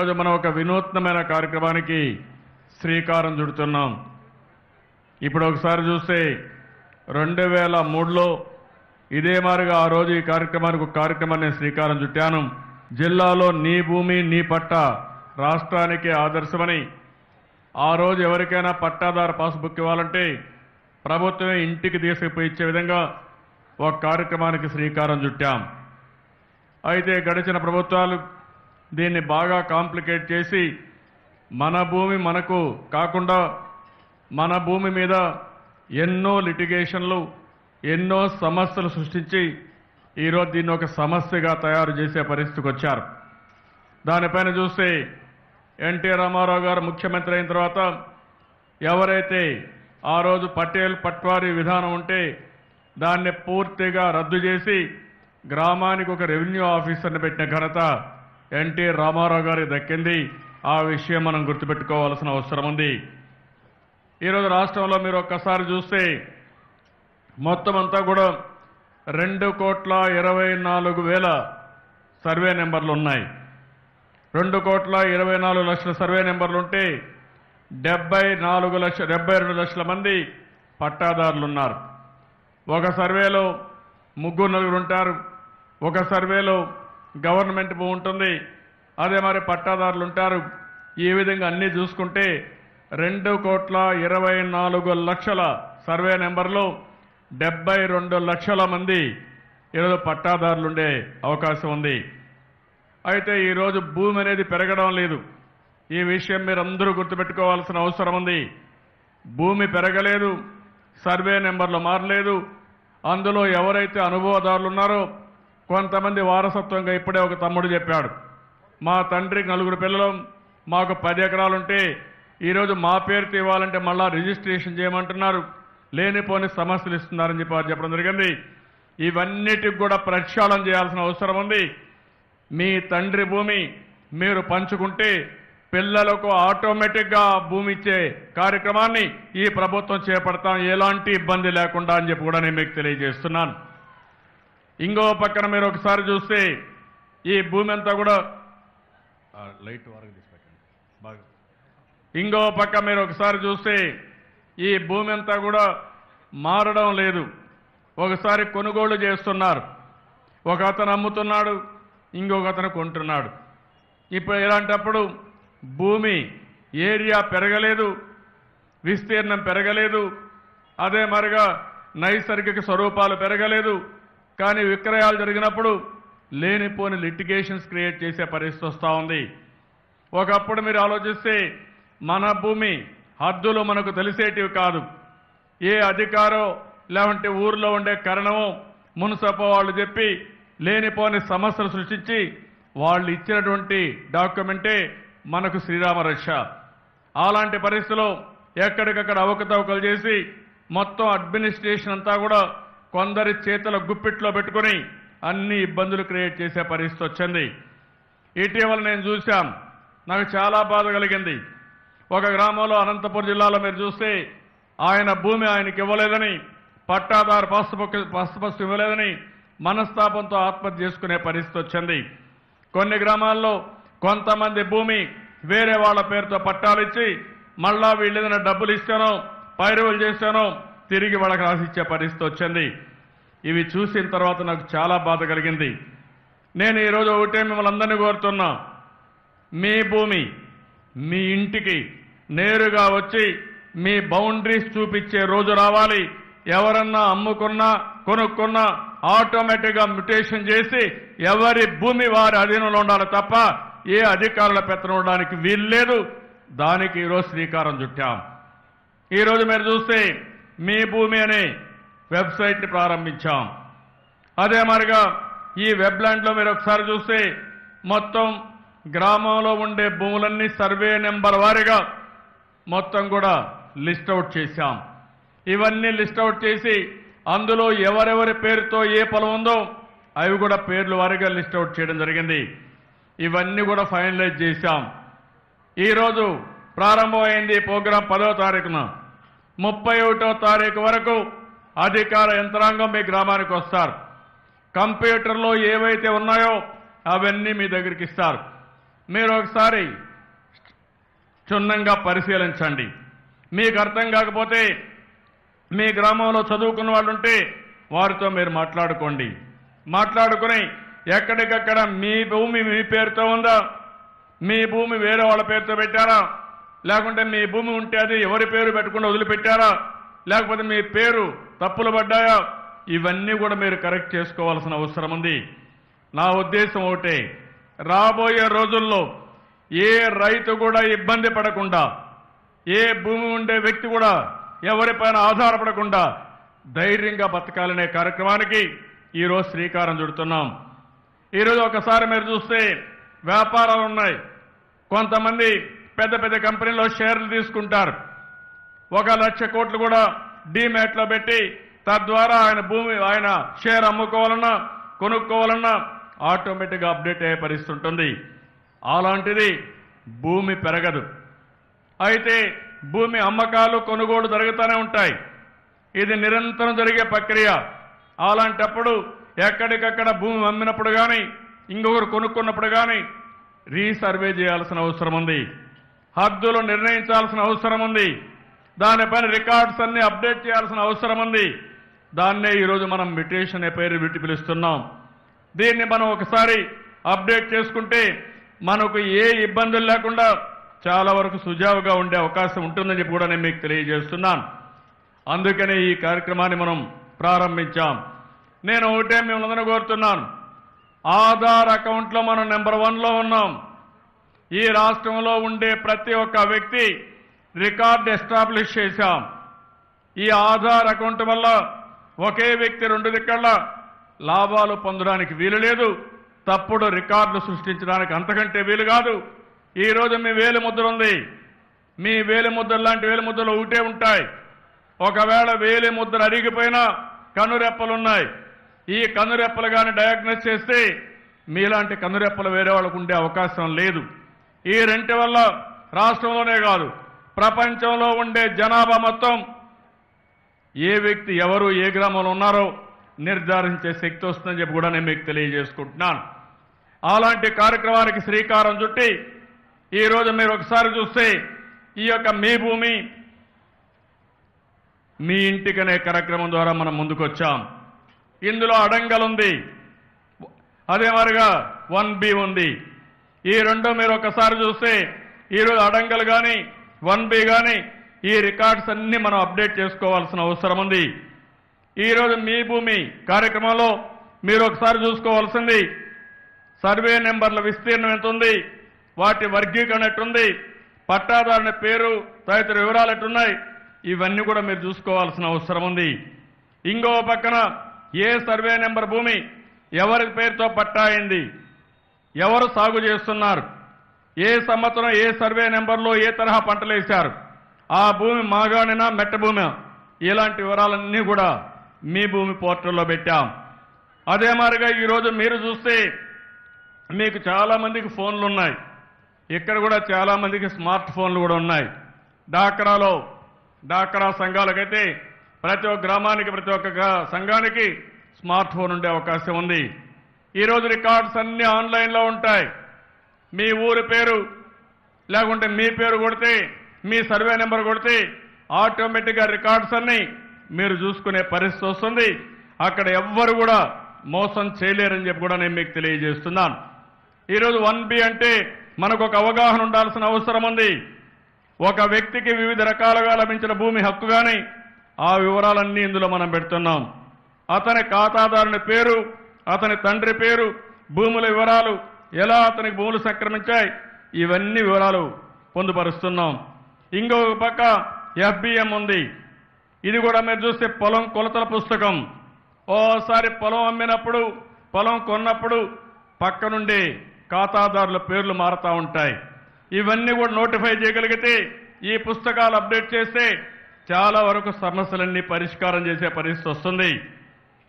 ఈరోజు మనం ఒక వినూత్నమైన కార్యక్రమానికి శ్రీకారం చుడుతున్నాం. ఇప్పుడు ఒకసారి చూస్తే 2003లో ఇదే మాదిరిగా ఆ రోజు ఈ కార్యక్రమాన్ని శ్రీకారం చుట్టాను. జిల్లాలో నీ భూమి నీ పట్టా రాష్ట్రానికి ఆదర్శమని, ఆ రోజు ఎవరికైనా పట్టాదారు పాస్బుక్ ఇవ్వాలంటే ప్రభుత్వమే ఇంటికి తీసుకుపోయి ఇచ్చే విధంగా ఒక కార్యక్రమానికి శ్రీకారం చుట్టాం. అయితే గడిచిన ప్రభుత్వాలు దీన్ని బాగా కాంప్లికేట్ చేసి మన భూమి మనకు కాకుండా మన భూమి మీద ఎన్నో లిటిగేషన్లు, ఎన్నో సమస్యలు సృష్టించి ఈరోజు దీన్ని ఒక సమస్యగా తయారు చేసే పరిస్థితికి వచ్చారు. దానిపైన చూస్తే ఎన్టీ రామారావు గారు ముఖ్యమంత్రి అయిన తర్వాత ఎవరైతే ఆ రోజు పటేల్ పట్వారీ విధానం ఉంటే దాన్ని పూర్తిగా రద్దు చేసి గ్రామానికి ఒక రెవెన్యూ ఆఫీసర్ని పెట్టిన ఘనత ఎన్టీ రామారావు గారికి దక్కింది. ఆ విషయం మనం గుర్తుపెట్టుకోవాల్సిన అవసరం ఉంది. ఈరోజు రాష్ట్రంలో మీరు ఒక్కసారి చూస్తే మొత్తం అంతా కూడా 2,24,00,000 సర్వే నెంబర్లు ఉన్నాయి. 2,24,00,000 సర్వే నెంబర్లు ఉంటే 72 లక్షల మంది పట్టాదారులు ఉన్నారు. ఒక సర్వేలో 3-4 ఉంటారు, ఒక సర్వేలో గవర్నమెంట్ భూమి ఉంటుంది, అదే మరి పట్టాదారులు ఉంటారు. ఈ విధంగా అన్నీ చూసుకుంటే 2,24,00,000 సర్వే నెంబర్లో 72 లక్షల మంది ఈరోజు పట్టాదారులు ఉండే అవకాశం ఉంది. అయితే ఈరోజు భూమి అనేది పెరగడం లేదు. ఈ విషయం మీరు అందరూ గుర్తుపెట్టుకోవాల్సిన అవసరం ఉంది. భూమి పెరగలేదు, సర్వే నెంబర్లు మారలేదు. అందులో ఎవరైతే అనుభవదారులు ఉన్నారో కొంతమంది వారసత్వంగా ఇప్పుడే ఒక తమ్ముడు చెప్పాడు, మా తండ్రికి 4 పిల్లలు, మాకు 10 ఎకరాలుంటే ఈరోజు మా పేరుతో ఇవ్వాలంటే మళ్ళా రిజిస్ట్రేషన్ చేయమంటున్నారు, లేనిపోని సమస్యలు ఇస్తున్నారని చెప్పడం జరిగింది. ఇవన్నిటికి కూడా ప్రక్షాళన చేయాల్సిన అవసరం ఉంది. మీ తండ్రి భూమి మీరు పంచుకుంటే పిల్లలకు ఆటోమేటిక్గా భూమి ఇచ్చే కార్యక్రమాన్ని ఈ ప్రభుత్వం చేపడతాం, ఎలాంటి ఇబ్బంది లేకుండా అని చెప్పి కూడా నేను మీకు తెలియజేస్తున్నాను. ఇంకో పక్కన మీరు ఒకసారి చూస్తే ఈ భూమి అంతా కూడా ఇంకో పక్క మీరు ఒకసారి చూస్తే ఈ భూమి అంతా కూడా మారడం లేదు. ఒకసారి కొనుగోలు చేస్తున్నారు, ఒక అతను అమ్ముతున్నాడు, ఇంకొక అతను కొంటున్నాడు. ఇప్పుడు ఇలాంటప్పుడు భూమి ఏరియా పెరగలేదు, విస్తీర్ణం పెరగలేదు, అదే మరిగా నైసర్గిక స్వరూపాలు పెరగలేదు. కానీ విక్రయాలు జరిగినప్పుడు లేనిపోని లిటిగేషన్స్ క్రియేట్ చేసే పరిస్థితి వస్తూ ఉంది. ఒకప్పుడు మీరు ఆలోచిస్తే మన భూమి హద్దులు మనకు తెలిసేటివి కాదు. ఏ అధికారో లేదంటే ఊర్లో ఉండే కారణమో మున్సిపల్ వాళ్ళు చెప్పి లేనిపోని సమస్యలు సృష్టించి వాళ్ళు ఇచ్చినటువంటి డాక్యుమెంటే మనకు శ్రీరామ రక్ష. అలాంటి పరిస్థితుల్లో ఎక్కడికక్కడ అవకతవకలు చేసి మొత్తం అడ్మినిస్ట్రేషన్ అంతా కూడా కొందరి చేతుల గుప్పిట్లో పెట్టుకుని అన్ని ఇబ్బందులు క్రియేట్ చేసే పరిస్థితి వచ్చింది. ఇటీవల నేను చూశాం, నాకు చాలా బాధ కలిగింది. ఒక గ్రామంలో అనంతపురం జిల్లాలో మీరు చూస్తే ఆయన భూమి ఆయనకి ఇవ్వలేదని, పట్టాదారు పాస్బుక్ ఇవ్వలేదని మనస్తాపంతో ఆత్మహత్య చేసుకునే పరిస్థితి వచ్చింది. కొన్ని గ్రామాల్లో కొంతమంది భూమి వేరే వాళ్ళ పేరుతో పట్టాలు ఇచ్చి మళ్ళా వీళ్ళు ఏదైనా డబ్బులు ఇస్తానో పైరువులు చేస్తానో తిరిగి వాళ్ళకి రాసిచ్చే పరిస్థితి వచ్చింది. ఇవి చూసిన తర్వాత నాకు చాలా బాధ కలిగింది. నేను ఈరోజు ఒకటే మిమ్మల్ని అందరినీ కోరుతున్నా, మీ భూమి మీ ఇంటికి నేరుగా వచ్చి మీ బౌండరీస్ చూపించే రోజు రావాలి. ఎవరన్నా అమ్ముకున్నా కొనుక్కున్నా ఆటోమేటిక్గా మ్యుటేషన్ చేసి ఎవరి భూమి వారి అధీనంలో ఉండాలి తప్ప ఏ అధికారుల పెత్తనం ఉండడానికి వీల్లేదు. దానికి ఈరోజు శ్రీకారం చుట్టాం. ఈరోజు మీరు చూస్తే మీ భూమి అనే వెబ్సైట్ని ప్రారంభించాం. అదే మరిగా ఈ వెబ్లాండ్లో మీరు ఒకసారి చూస్తే మొత్తం గ్రామంలో ఉండే భూములన్నీ సర్వే నెంబర్ వారీగా మొత్తం కూడా లిస్ట్ అవుట్ చేశాం. ఇవన్నీ లిస్ట్ అవుట్ చేసి అందులో ఎవరెవరి పేరుతో ఏ పొలం ఉందో అవి కూడా పేర్ల వారీగా లిస్ట్ అవుట్ చేయడం జరిగింది. ఇవన్నీ కూడా ఫైనలైజ్ చేశాం. ఈరోజు ప్రారంభమైంది ప్రోగ్రాం 10వ తారీఖున. 31వ తారీఖు వరకు అధికార యంత్రాంగం మీ గ్రామానికి వస్తారు. కంప్యూటర్లో ఏవైతే ఉన్నాయో అవన్నీ మీ దగ్గరికి ఇస్తారు. మీరు ఒకసారి క్షుణ్ణంగా పరిశీలించండి. మీకు అర్థం కాకపోతే మీ గ్రామంలో చదువుకున్న వాళ్ళు ఉంటే వారితో మీరు మాట్లాడుకోండి. మాట్లాడుకుని ఎక్కడికక్కడ మీ భూమి మీ పేరుతో ఉందా, మీ భూమి వేరే వాళ్ళ పేరుతో పెట్టారా, లేకుంటే మీ భూమి ఉంటే అది ఎవరి పేరు పెట్టకుండా వదిలిపెట్టారా, లేకపోతే మీ పేరు తప్పులు పడ్డాయా, ఇవన్నీ కూడా మీరు కరెక్ట్ చేసుకోవాల్సిన అవసరం ఉంది. నా ఉద్దేశం ఒకటే, రాబోయే రోజుల్లో ఏ రైతు కూడా ఇబ్బంది పడకుండా, ఏ భూమి ఉండే వ్యక్తి కూడా ఎవరిపైన ఆధారపడకుండా ధైర్యంగా బతకాలనే కార్యక్రమానికి ఈరోజు శ్రీకారం చుడుతున్నాం. ఈరోజు ఒకసారి మీరు చూస్తే వ్యాపారాలు ఉన్నాయి. కొంతమంది పెద్ద పెద్ద కంపెనీలో షేర్లు తీసుకుంటారు. 1,00,000 కోట్లు కూడా డీమ్యాట్లో పెట్టి తద్వారా ఆయన భూమి ఆయన షేర్ అమ్ముకోవాలన్నా కొనుక్కోవాలన్నా ఆటోమేటిక్గా అప్డేట్ అయ్యే పరిస్థితి ఉంటుంది. అలాంటిది భూమి పెరగదు. అయితే భూమి అమ్మకాలు కొనుగోలు జరుగుతూనే ఉంటాయి. ఇది నిరంతరం జరిగే ప్రక్రియ. అలాంటప్పుడు ఎక్కడికక్కడ భూమి అమ్మినప్పుడు కానీ ఇంకొకరు కొనుక్కున్నప్పుడు కానీ రీసర్వే చేయాల్సిన అవసరం ఉంది. హద్దులు నిర్ణయించాల్సిన అవసరం ఉంది. దానిపైన రికార్డ్స్ అన్ని అప్డేట్ చేయాల్సిన అవసరం ఉంది. దాన్నే ఈరోజు మనం మ్యుటేషన్ అనే పేరు పెట్టి పిలుస్తున్నాం. దీన్ని మనం ఒకసారి అప్డేట్ చేసుకుంటే మనకు ఏ ఇబ్బందులు లేకుండా చాలా వరకు సుజావుగా ఉండే అవకాశం ఉంటుందని చెప్పి కూడా నేను మీకు తెలియజేస్తున్నాను. అందుకనే ఈ కార్యక్రమాన్ని మనం ప్రారంభించాం. నేను ఒకటే మిమ్మల్ని కోరుతున్నాను, ఆధార్ అకౌంట్లో మనం నెంబర్ 1లో ఉన్నాం. ఈ రాష్ట్రంలో ఉండే ప్రతి ఒక్క వ్యక్తి రికార్డు ఎస్టాబ్లిష్ చేశాం. ఈ ఆధార్ అకౌంట్ వల్ల ఒకే వ్యక్తి 2 దిక్కల లాభాలు పొందడానికి వీలు లేదు. తప్పుడు రికార్డులు సృష్టించడానికి అంతకంటే వీలు కాదు. ఈరోజు మీ వేలి ముద్ర ఉంది. మీ వేలి ముద్ర లాంటి వేలి ముద్రలు ఒకటే ఉంటాయి. ఒకవేళ వేలి ముద్ర అరిగిపోయినా కనురెప్పలున్నాయి. ఈ కనురెప్పలు కానీ డయాగ్నోస్ చేస్తే మీలాంటి కనురెప్పలు వేరే వాళ్ళకు ఉండే అవకాశం లేదు. ఈ రెంటి వల్ల రాష్ట్రంలోనే కాదు ప్రపంచంలో ఉండే జనాభా మొత్తం ఏ వ్యక్తి ఎవరు ఏ గ్రామంలో ఉన్నారో నిర్ధారించే శక్తి వస్తుందని చెప్పి కూడా నేను మీకు తెలియజేసుకుంటున్నాను. అలాంటి కార్యక్రమానికి శ్రీకారం చుట్టి ఈరోజు మీరు ఒకసారి చూస్తే ఈ యొక్క మీ భూమి మీ ఇంటికనే కార్యక్రమం ద్వారా మనం ముందుకొచ్చాం. ఇందులో అడంగలుంది, అదే మరిగా 1B ఉంది. ఈ రెండు మీరు ఒకసారి చూస్తే ఈరోజు అడంగల్ కానీ 1B కానీ ఈ రికార్డ్స్ అన్ని మనం అప్డేట్ చేసుకోవాల్సిన అవసరం ఉంది. ఈరోజు మీ భూమి కార్యక్రమంలో మీరు ఒకసారి చూసుకోవాల్సింది సర్వే నెంబర్ల విస్తీర్ణం ఎంత ఉంది, వాటి వర్గీకరణ ఎట్టుంది, పట్టాదారుని పేరు తదితర వివరాలు ఎట్టున్నాయి, ఇవన్నీ కూడా మీరు చూసుకోవాల్సిన అవసరం ఉంది. ఇంకో పక్కన ఏ సర్వే నెంబర్ భూమి ఎవరి పేరుతో పట్టా అయింది, ఎవరు సాగు చేస్తున్నారు, ఏ సంవత్సరం ఏ సర్వే నెంబర్లో ఏ తరహా పంటలు వేశారు, ఆ భూమి మాగాణినా మెట్ట భూమి, ఇలాంటి వివరాలన్నీ కూడా మీ భూమి పోర్టల్లో పెట్టాం. అదే మాదిరిగా ఈరోజు మీరు చూస్తే మీకు చాలా మందికి ఫోన్లు ఉన్నాయి. ఇక్కడ కూడా చాలా మందికి స్మార్ట్ ఫోన్లు కూడా ఉన్నాయి. డాక్రా సంఘాలకైతే ప్రతి ఒక్క గ్రామానికి ప్రతి ఒక్క సంఘానికి స్మార్ట్ ఫోన్ ఉండే అవకాశం ఉంది. ఈరోజు రికార్డ్స్ అన్నీ ఆన్లైన్లో ఉంటాయి. మీ ఊరి పేరు లేకుంటే మీ పేరు కొడితే మీ సర్వే నెంబర్ కొడితే ఆటోమేటిక్గా రికార్డ్స్ అన్నీ మీరు చూసుకునే పరిస్థితి వస్తుంది. అక్కడ ఎవ్వరు కూడా మోసం చేయలేరని చెప్పి కూడా నేను మీకు తెలియజేస్తున్నాను. ఈరోజు 1B అంటే మనకు ఒక అవగాహన ఉండాల్సిన అవసరం ఉంది. ఒక వ్యక్తికి వివిధ రకాలుగా లభించిన భూమి హక్కు కానీ ఆ వివరాలన్నీ ఇందులో మనం పెడుతున్నాం. అతని ఖాతాదారుని పేరు, అతని తండ్రి పేరు, భూముల వివరాలు, ఎలా అతనికి భూములు సంక్రమించాయి, ఇవన్నీ వివరాలు పొందుపరుస్తున్నాం. ఇంకొక పక్క FBM ఉంది. ఇది కూడా మీరు చూస్తే పొలం కొలతల పుస్తకం. ఓసారి పొలం అమ్మినప్పుడు పొలం కొన్నప్పుడు పక్క నుండి ఖాతాదారుల పేర్లు మారుతూ ఉంటాయి. ఇవన్నీ కూడా నోటిఫై చేయగలిగితే ఈ పుస్తకాలు అప్డేట్ చేస్తే చాలా వరకు సమస్యలన్నీ పరిష్కారం చేసే పరిస్థితి వస్తుంది.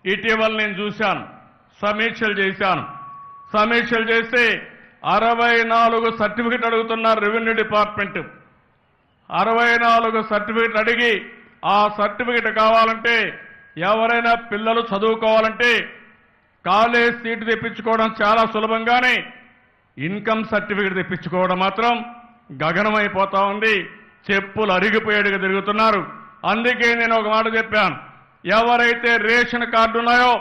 ఇటీవల నేను చూశాను, సమీక్షలు చేశాను. సమీక్షలు చేస్తే 64 సర్టిఫికెట్ అడుగుతున్నారు రెవెన్యూ డిపార్ట్మెంట్. 64 సర్టిఫికెట్ అడిగి ఆ సర్టిఫికెట్ కావాలంటే ఎవరైనా పిల్లలు చదువుకోవాలంటే కాలేజ్ సీటు తెప్పించుకోవడం చాలా సులభంగానే ఇన్కమ్ సర్టిఫికెట్ తెప్పించుకోవడం మాత్రం గగనమైపోతా ఉంది. చెప్పులు అరిగిపోయేట్టుగా తిరుగుతున్నారు. అందుకే నేను ఒక మాట చెప్పాను, ఎవరైతే రేషన్ కార్డు ఉన్నాయో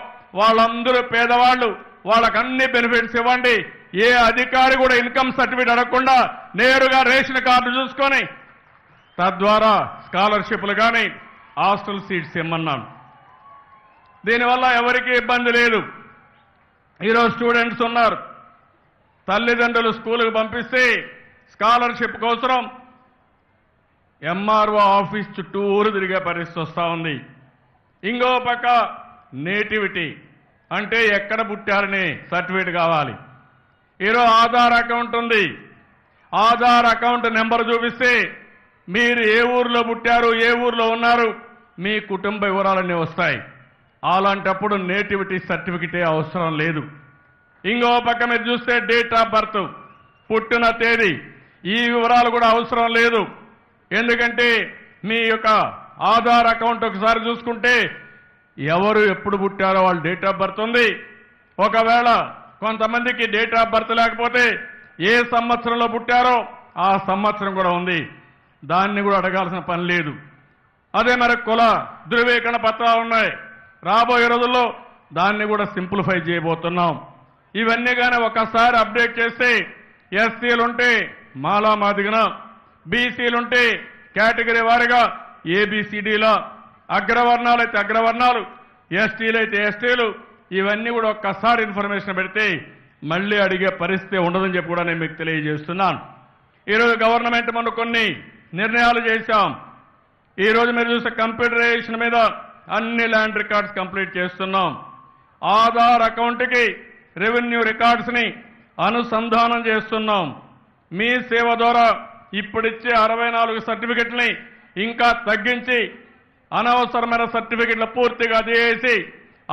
వాళ్ళందరూ పేదవాళ్ళు, వాళ్ళకి అన్ని బెనిఫిట్స్ ఇవ్వండి. ఏ అధికారి కూడా ఇన్కమ్ సర్టిఫికెట్ అడగకుండా నేరుగా రేషన్ కార్డు చూసుకొని తద్వారా స్కాలర్షిప్లు కానీ హాస్టల్ సీట్స్ ఇమ్మన్నాను. దీనివల్ల ఎవరికీ ఇబ్బంది లేదు. ఈరోజు స్టూడెంట్స్ ఉన్నారు, తల్లిదండ్రులు స్కూలుకు పంపిస్తే స్కాలర్షిప్ కోసం ఎంఆర్ఓ ఆఫీస్ చుట్టూరు తిరిగే పరిస్థితి వస్తూ ఉంది. ఇంకో పక్క నేటివిటీ అంటే ఎక్కడ పుట్టారని సర్టిఫికేట్ కావాలి. ఈరోజు ఆధార్ అకౌంట్ ఉంది. ఆధార్ అకౌంట్ నెంబర్ చూపిస్తే మీరు ఏ ఊర్లో పుట్టారు, ఏ ఊర్లో ఉన్నారు, మీ కుటుంబ వివరాలన్నీ వస్తాయి. అలాంటప్పుడు నేటివిటీ సర్టిఫికెటే అవసరం లేదు. ఇంకో పక్క మీరు చూస్తే డేట్ ఆఫ్ బర్త్, పుట్టిన తేదీ, ఈ వివరాలు కూడా అవసరం లేదు. ఎందుకంటే మీ యొక్క ఆధార్ అకౌంట్ ఒకసారి చూసుకుంటే ఎవరు ఎప్పుడు పుట్టారో వాళ్ళ డేట్ ఆఫ్ బర్త్ ఉంది. ఒకవేళ కొంతమందికి డేట్ ఆఫ్ బర్త్ లేకపోతే ఏ సంవత్సరంలో పుట్టారో ఆ సంవత్సరం కూడా ఉంది. దాన్ని కూడా అడగాల్సిన పని లేదు. అదే మరి కుల ధృవీకరణ పత్రాలు ఉన్నాయి. రాబోయే రోజుల్లో దాన్ని కూడా సింప్లిఫై చేయబోతున్నాం. ఇవన్నీ కానీ ఒకసారి అప్డేట్ చేస్తే ఎస్సీలుంటే మాలా మాదిగన, బీసీలుంటే కేటగిరీ వారిగా ఏబిసిడీలా, అగ్రవర్ణాలు అయితే అగ్రవర్ణాలు, ఎస్టీలు అయితే ఎస్టీలు, ఇవన్నీ కూడా ఒక్కసారి ఇన్ఫర్మేషన్ పెడితే మళ్ళీ అడిగే పరిస్థితి ఉండదని చెప్పి కూడా నేను మీకు తెలియజేస్తున్నాను. ఈరోజు గవర్నమెంట్ మనం కొన్ని నిర్ణయాలు చేశాం. ఈరోజు మీరు చూసే కంప్యూటరైజేషన్ మీద అన్ని ల్యాండ్ రికార్డ్స్ కంప్లీట్ చేస్తున్నాం. ఆధార్ అకౌంట్కి రెవెన్యూ రికార్డ్స్ని అనుసంధానం చేస్తున్నాం. మీ సేవ ద్వారా ఇప్పుడిచ్చే 64 సర్టిఫికెట్లని ఇంకా తగ్గించి అనవసరమైన సర్టిఫికెట్లు పూర్తిగా తీసేసి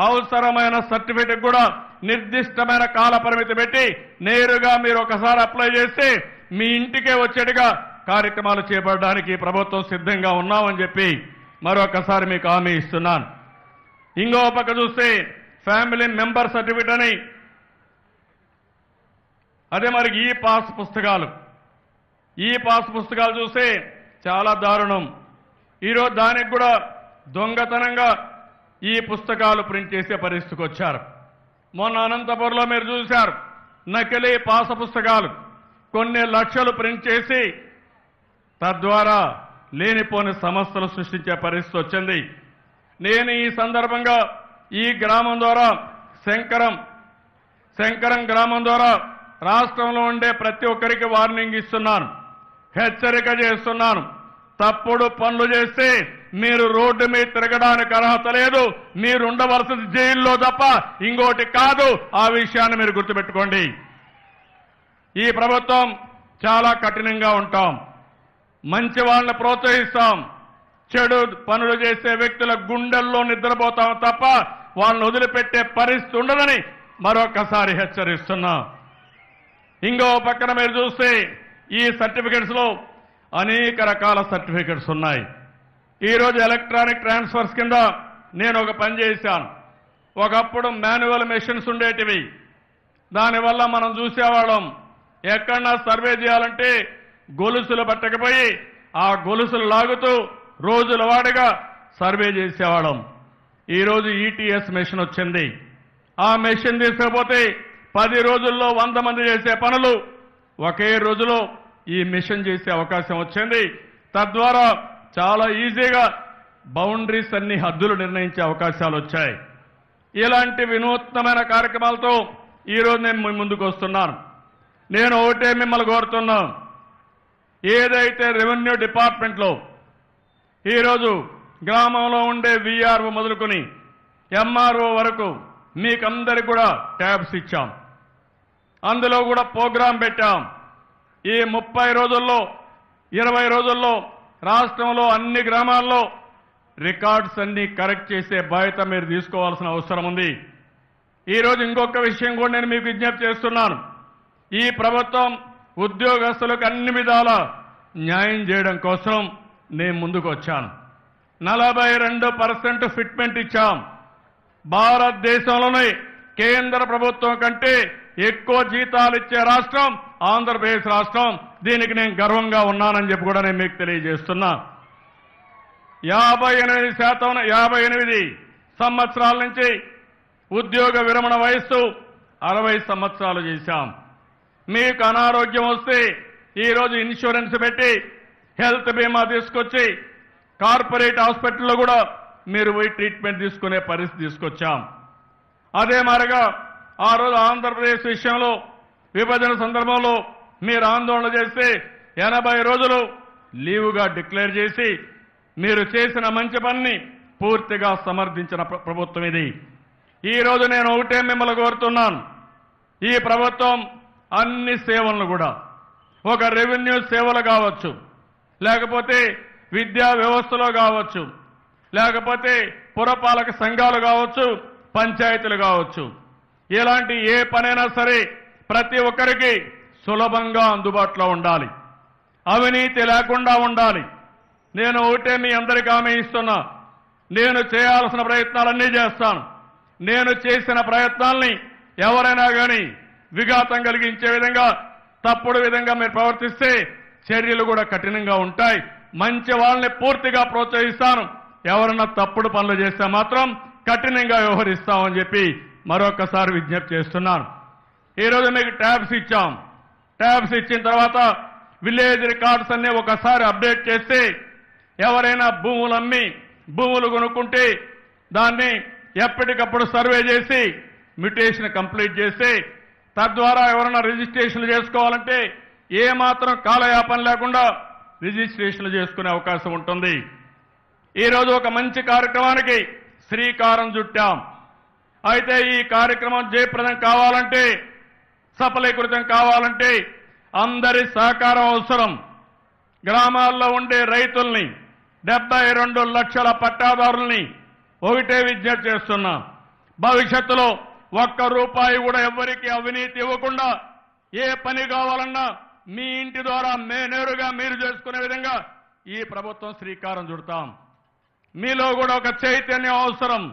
అవసరమైన సర్టిఫికెట్ కూడా నిర్దిష్టమైన కాల పరిమితి పెట్టి నేరుగా మీరు ఒకసారి అప్లై చేస్తే మీ ఇంటికే వచ్చేట్టుగా కార్యక్రమాలు చేపట్టడానికి ప్రభుత్వం సిద్ధంగా ఉన్నామని చెప్పి మరొకసారి మీకు హామీ ఇస్తున్నాను. ఇంకో పక్క చూస్తే ఫ్యామిలీ మెంబర్ సర్టిఫికెట్ అని, అదే మరి ఈ పాస్ పుస్తకాలు చూస్తే చాలా దారుణం. ఈరోజు దానికి కూడా దొంగతనంగా ఈ పుస్తకాలు ప్రింట్ చేసే పరిస్థితికి వచ్చారు. మొన్న అనంతపురంలో మీరు చూశారు, నకిలీ పాస పుస్తకాలు కొన్ని లక్షలు ప్రింట్ చేసి తద్వారా లేనిపోని సమస్యలు సృష్టించే పరిస్థితి వచ్చింది. నేను ఈ సందర్భంగా ఈ గ్రామం ద్వారా శంకరం గ్రామం ద్వారా రాష్ట్రంలో ఉండే ప్రతి ఒక్కరికి వార్నింగ్ ఇస్తున్నాను, హెచ్చరిక చేస్తున్నాను. తప్పుడు పనులు చేస్తే మీరు రోడ్డు మీద తిరగడానికి అర్హత లేదు. మీరు ఉండవలసింది జైల్లో తప్ప ఇంకోటి కాదు. ఆ విషయాన్ని మీరు గుర్తుపెట్టుకోండి. ఈ ప్రభుత్వం చాలా కఠినంగా ఉంటాం. మంచి వాళ్ళని ప్రోత్సహిస్తాం. చెడు పనులు చేసే వ్యక్తుల గుండెల్లో నిద్రపోతాం తప్ప వాళ్ళని వదిలిపెట్టే పరిస్థితి ఉండదని మరొకసారి హెచ్చరిస్తున్నాం. ఇంకో పక్కన మీరు చూస్తే ఈ సర్టిఫికెట్స్లో అనేక రకాల సర్టిఫికెట్స్ ఉన్నాయి. ఈరోజు ఎలక్ట్రానిక్ ట్రాన్స్ఫర్స్ కింద నేను ఒక పని చేశాను. ఒకప్పుడు మాన్యువల్ మెషిన్స్ ఉండేటివి. దానివల్ల మనం చూసేవాళ్ళం, ఎక్కడన్నా సర్వే చేయాలంటే గొలుసులు పట్టకపోయి ఆ గొలుసులు లాగుతూ రోజుల వాడిగా సర్వే చేసేవాళ్ళం. ఈరోజు ఈటీఎస్ మెషిన్ వచ్చింది. ఆ మెషిన్ తీసుకపోతే 10 రోజుల్లో 100 మంది చేసే పనులు ఒకే రోజులో ఈ మిషన్ చేసే అవకాశం వచ్చింది. తద్వారా చాలా ఈజీగా బౌండరీస్ అన్ని హద్దులు నిర్ణయించే అవకాశాలు వచ్చాయి. ఇలాంటి వినూత్నమైన కార్యక్రమాలతో ఈరోజు నేను మీ ముందుకు వస్తున్నాను. నేను ఒకటే మిమ్మల్ని కోరుతున్నాను, ఏదైతే రెవెన్యూ డిపార్ట్మెంట్లో ఈరోజు గ్రామంలో ఉండే వీఆర్ఓ మొదలుకొని ఎంఆర్ఓ వరకు మీకందరికి కూడా ట్యాబ్స్ ఇచ్చాం. అందులో కూడా ప్రోగ్రాం పెట్టాం. ఈ 30 రోజుల్లో 20 రోజుల్లో రాష్ట్రంలో అన్ని గ్రామాల్లో రికార్డ్స్ అన్ని కరెక్ట్ చేసే బాధ్యత మీరు తీసుకోవాల్సిన అవసరం ఉంది. ఈరోజు ఇంకొక విషయం కూడా నేను మీకు విజ్ఞప్తి చేస్తున్నాను. ఈ ప్రభుత్వం ఉద్యోగస్తులకు అన్ని విధాల న్యాయం చేయడం కోసం నేను ముందుకు వచ్చాను. 42% ఫిట్మెంట్ ఇచ్చాం. భారతదేశంలోనే కేంద్ర ప్రభుత్వం కంటే ఎక్కువ జీతాలు ఇచ్చే రాష్ట్రం ఆంధ్రప్రదేశ్ రాష్ట్రం. దీనికి నేను గర్వంగా ఉన్నానని చెప్పి కూడా నేను మీకు తెలియజేస్తున్నా. 58 సంవత్సరాల నుంచి ఉద్యోగ విరమణ వయస్సు 60 సంవత్సరాలు చేశాం. మీకు అనారోగ్యం వస్తే ఈరోజు ఇన్సూరెన్స్ పెట్టి హెల్త్ బీమా తీసుకొచ్చి కార్పొరేట్ హాస్పిటల్లో కూడా మీరు పోయి ట్రీట్మెంట్ తీసుకునే పరిస్థితి తీసుకొచ్చాం. అదే మాదిరిగా ఆ రోజు ఆంధ్రప్రదేశ్ విషయంలో విభజన సందర్భంలో మీరు ఆందోళన చేస్తే 80 రోజులు లీవుగా డిక్లేర్ చేసి మీరు చేసిన మంచి పనిని పూర్తిగా సమర్థించిన ప్రభుత్వం ఇది. ఈ రోజు నేను ఒకటే మిమ్మల్ని కోరుతున్నాను. ఈ ప్రభుత్వం అన్ని సేవలను కూడా ఒక రెవెన్యూ సేవలు కావచ్చు, లేకపోతే విద్యా వ్యవస్థలో కావచ్చు, లేకపోతే పురపాలక సంఘాలు కావచ్చు, పంచాయతీలు కావచ్చు, ఇలాంటి ఏ పనైనా సరే ప్రతి ఒక్కరికి సులభంగా అందుబాటులో ఉండాలి, అవినీతి లేకుండా ఉండాలి. నేను ఒకటే మీ అందరికీ హామీ ఇస్తున్నా, నేను చేయాల్సిన ప్రయత్నాలన్నీ చేస్తాను. నేను చేసిన ప్రయత్నాల్ని ఎవరైనా కానీ విఘాతం కలిగించే విధంగా తప్పుడు విధంగా మీరు ప్రవర్తిస్తే చర్యలు కూడా కఠినంగా ఉంటాయి. మంచి వాళ్ళని పూర్తిగా ప్రోత్సహిస్తాను. ఎవరన్నా తప్పుడు పనులు చేస్తే మాత్రం కఠినంగా వ్యవహరిస్తామని చెప్పి మరొకసారి విజ్ఞప్తి చేస్తున్నాను. ఈరోజు మీకు ట్యాబ్స్ ఇచ్చాం. ట్యాబ్స్ ఇచ్చిన తర్వాత విలేజ్ రికార్డ్స్ అన్ని ఒకసారి అప్డేట్ చేస్తే ఎవరైనా భూములు అమ్మి భూములు కొనుక్కుంటే దాన్ని ఎప్పటికప్పుడు సర్వే చేసి మ్యూటేషన్ కంప్లీట్ చేసి తద్వారా ఎవరైనా రిజిస్ట్రేషన్లు చేసుకోవాలంటే ఏ మాత్రం కాలయాపన లేకుండా రిజిస్ట్రేషన్లు చేసుకునే అవకాశం ఉంటుంది. ఈరోజు ఒక మంచి కార్యక్రమానికి శ్రీకారం చుట్టాం. అయితే ఈ కార్యక్రమం జయప్రదం కావాలంటే, సఫలీకృతం కావాలంటే అందరి సహకారం అవసరం. గ్రామాల్లో ఉండే రైతుల్ని 72 లక్షల పట్టాదారుల్ని ఒకటే విజ్ఞప్తి చేస్తున్నా, భవిష్యత్తులో ₹1 కూడా ఎవ్వరికీ అవినీతి ఇవ్వకుండా ఏ పని కావాలన్నా మీ ఇంటి ద్వారా నేరుగా మీరు చేసుకునే విధంగా ఈ ప్రభుత్వం శ్రీకారం చుడతాం. మీలో కూడా ఒక చైతన్యం అవసరం.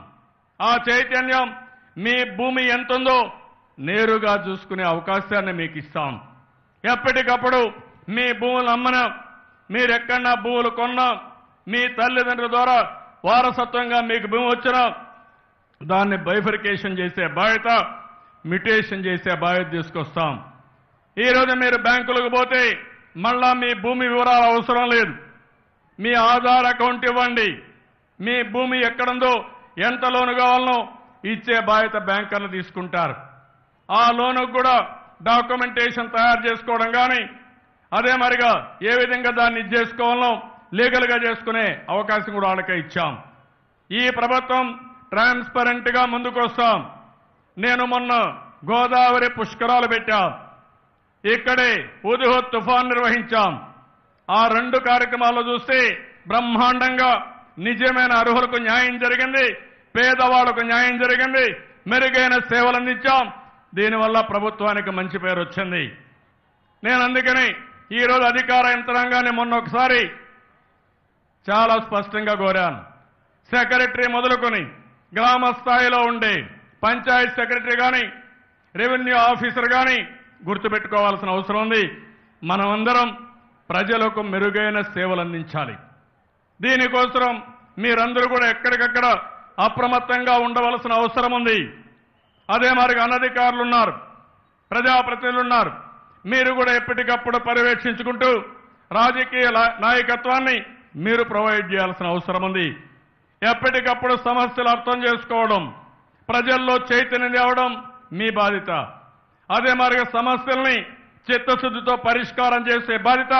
ఆ చైతన్యం మీ భూమి ఎంతుందో నేరుగా చూసుకునే అవకాశాన్ని మీకు ఇస్తాం. ఎప్పటికప్పుడు మీ భూములు అమ్మనా, మీరెక్కడన్నా భూములు కొన్నా, మీ తల్లిదండ్రుల ద్వారా వారసత్వంగా మీకు భూమి వచ్చినా దాన్ని బైఫర్కేషన్ చేసే బాధ్యత, మ్యూటేషన్ చేసే బాధ్యత తీసుకొస్తాం. ఈరోజు మీరు బ్యాంకులకు పోతే మళ్ళా మీ భూమి వివరాలు అవసరం లేదు. మీ ఆధార్ అకౌంట్ ఇవ్వండి. మీ భూమి ఎక్కడుందో, ఎంత లోను కావాలనో ఇచ్చే బాధ్యత బ్యాంకర్లు తీసుకుంటారు. ఆ లోనుకు కూడా డాక్యుమెంటేషన్ తయారు చేసుకోవడం కానీ, అదే మరిగా ఏ విధంగా దాన్ని చేసుకోవాలనో లీగల్గా చేసుకునే అవకాశం కూడా వాళ్ళకే ఇచ్చాం. ఈ ప్రభుత్వం ట్రాన్స్పరెంట్ గా ముందుకు వస్తాం. నేను మొన్న గోదావరి పుష్కరాలు పెట్టాం. ఇక్కడే హుద్హుద్ తుఫాన్ నిర్వహించాం. ఆ 2 కార్యక్రమాల్లో చూస్తే బ్రహ్మాండంగా నిజమైన అర్హులకు న్యాయం జరిగింది, పేదవాళ్లకు న్యాయం జరిగింది, మెరుగైన సేవలు అందించాం. దీనివల్ల ప్రభుత్వానికి మంచి పేరు వచ్చింది. నేను అందుకని ఈరోజు అధికార యంత్రాంగాన్ని మొన్న ఒకసారి చాలా స్పష్టంగా కోరాను. సెక్రటరీ మొదలుకొని గ్రామ స్థాయిలో ఉండే పంచాయత్ సెక్రటరీ కానీ, రెవెన్యూ ఆఫీసర్ కానీ గుర్తుపెట్టుకోవాల్సిన అవసరం ఉంది. మనమందరం ప్రజలకు మెరుగైన సేవలు అందించాలి. దీనికోసం మీరందరూ కూడా ఎక్కడికక్కడ అప్రమత్తంగా ఉండవలసిన అవసరం ఉంది. అదే మరి అనధికారులు ఉన్నారు, ప్రజాప్రతినిధులు ఉన్నారు. మీరు కూడా ఎప్పటికప్పుడు పర్యవేక్షించుకుంటూ రాజకీయ నాయకత్వాన్ని మీరు ప్రొవైడ్ చేయాల్సిన అవసరం ఉంది. ఎప్పటికప్పుడు సమస్యలు అర్థం చేసుకోవడం, ప్రజల్లో చైతన్యం తేవడం మీ బాధ్యత. అదే మరిగా సమస్యల్ని చిత్తశుద్ధితో పరిష్కారం చేసే బాధ్యత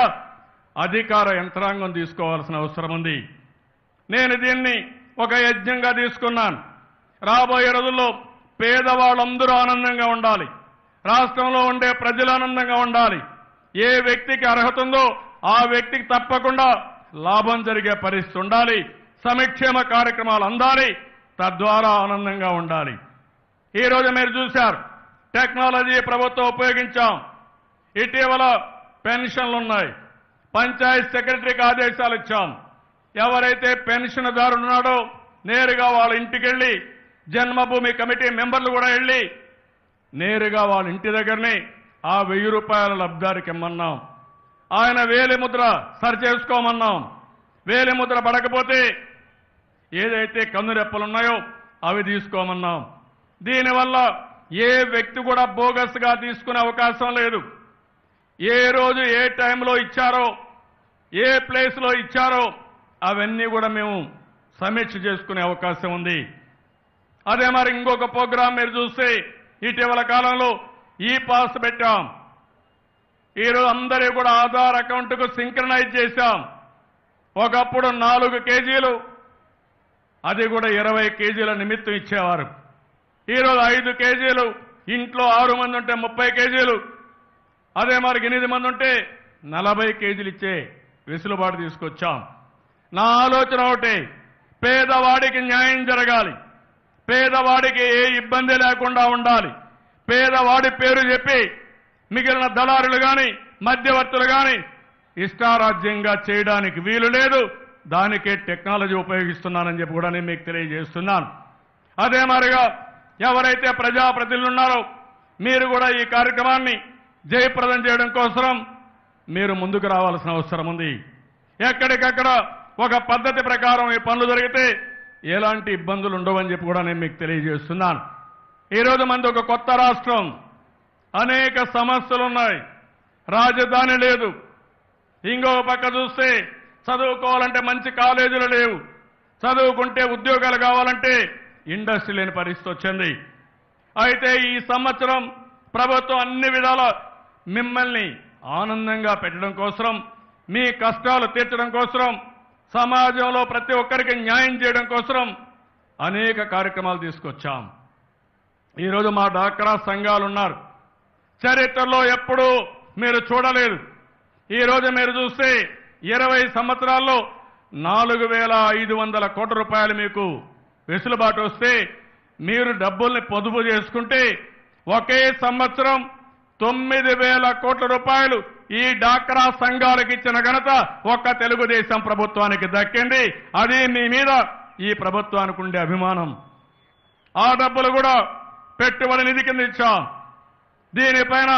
అధికార యంత్రాంగం తీసుకోవాల్సిన అవసరం ఉంది. నేను దీన్ని ఒక యజ్ఞంగా తీసుకున్నాను. రాబోయే రోజుల్లో పేదవాళ్ళందరూ ఆనందంగా ఉండాలి, రాష్ట్రంలో ఉండే ప్రజలు ఆనందంగా ఉండాలి. ఏ వ్యక్తికి అర్హత ఉందో ఆ వ్యక్తికి తప్పకుండా లాభం జరిగే పరిస్థితి ఉండాలి. సంక్షేమ కార్యక్రమాలు అందాలి, తద్వారా ఆనందంగా ఉండాలి. ఈరోజు మీరు చూశారు, టెక్నాలజీ ప్రభుత్వం ఉపయోగించాం. ఇటీవల పెన్షన్లు ఉన్నాయి. పంచాయత్ సెక్రటరీకి ఆదేశాలు ఇచ్చాం. ఎవరైతే పెన్షన్దారు ఉన్నాడో నేరుగా వాళ్ళ ఇంటికి వెళ్ళి, జన్మభూమి కమిటీ మెంబర్లు కూడా వెళ్ళి నేరుగా వాళ్ళ ఇంటి దగ్గరనే ఆ 1000 రూపాయల లబ్ధారికి ఇమ్మన్నాం. ఆయన వేలిముద్ర సరి చేసుకోమన్నాం. వేలిముద్ర పడకపోతే ఏదైతే కన్నురెప్పలున్నాయో అవి తీసుకోమన్నాం. దీనివల్ల ఏ వ్యక్తి కూడా బోగస్గా తీసుకునే అవకాశం లేదు. ఏ రోజు ఏ టైంలో ఇచ్చారో, ఏ ప్లేస్లో ఇచ్చారో అవన్నీ కూడా మేము సమీక్ష చేసుకునే అవకాశం ఉంది. అదే మరి ఇంకొక ప్రోగ్రాం మీరు చూస్తే ఇటీవల కాలంలో ఈ పాస్ పెట్టాం. ఈరోజు అందరూ కూడా ఆధార్ అకౌంట్కు సింక్రనైజ్ చేశాం. ఒకప్పుడు 4 కేజీలు, అది కూడా 20 కేజీల నిమిత్తం ఇచ్చేవారు. ఈరోజు 5 కేజీలు, ఇంట్లో 6 మంది ఉంటే 30 కేజీలు, అదే మరి 8 మంది ఉంటే 40 కేజీలు ఇచ్చే వెసులుబాటు తీసుకొచ్చాం. నా ఆలోచన ఒకటే, పేదవాడికి న్యాయం జరగాలి, పేదవాడికి ఏ ఇబ్బంది లేకుండా ఉండాలి. పేదవాడి పేరు చెప్పి మిగిలిన దళారులు కానీ మధ్యవర్తులు కానీ ఇష్టారాజ్యంగా చేయడానికి వీలు లేదు. దానికే టెక్నాలజీ ఉపయోగిస్తున్నానని చెప్పి కూడా నేను మీకు తెలియజేస్తున్నాను. అదే మాదిరిగా ఎవరైతే ప్రజాప్రతినిధులు ఉన్నారో మీరు కూడా ఈ కార్యక్రమాన్ని జయప్రదం చేయడం కోసం మీరు ముందుకు రావాల్సిన అవసరం ఉంది. ఎక్కడికక్కడ ఒక పద్ధతి ప్రకారం ఈ పనులు జరిగితే ఎలాంటి ఇబ్బందులు ఉండవని చెప్పి కూడా నేను మీకు తెలియజేస్తున్నాను. ఈరోజు మనది ఒక కొత్త రాష్ట్రం, అనేక సమస్యలు ఉన్నాయి, రాజధాని లేదు. ఇంకో పక్క చూస్తే చదువుకోవాలంటే మంచి కాలేజీలు లేవు, చదువుకుంటే ఉద్యోగాలు కావాలంటే ఇండస్ట్రీ లేని పరిస్థితి వచ్చింది. అయితే ఈ సంవత్సరం ప్రభుత్వం అన్ని విధాల మిమ్మల్ని ఆనందంగా పెట్టడం కోసం, మీ కష్టాలు తీర్చడం కోసం, సమాజంలో ప్రతి ఒక్కరికి న్యాయం చేయడం కోసం అనేక కార్యక్రమాలు తీసుకొచ్చాం. ఈరోజు మా డాక్రా సంఘాలు ఉన్నారు, చరిత్రలో ఎప్పుడూ మీరు చూడలేదు. ఈరోజు మీరు చూస్తే 20 సంవత్సరాల్లో 4,500 కోట్ల రూపాయలు మీకు వెసులుబాటు వస్తే మీరు డబ్బుల్ని పొదుపు చేసుకుంటే ఒకే సంవత్సరం 9,000 కోట్ల రూపాయలు ఈ డాక్రా సంఘాలకు ఇచ్చిన ఘనత ఒక్క తెలుగుదేశం ప్రభుత్వానికి దక్కింది. అది మీ మీద ఈ ప్రభుత్వానికి ఉండే అభిమానం. ఆ డబ్బులు కూడా పెట్టుబడి నిధి కింద ఇచ్చాం. దీనిపైన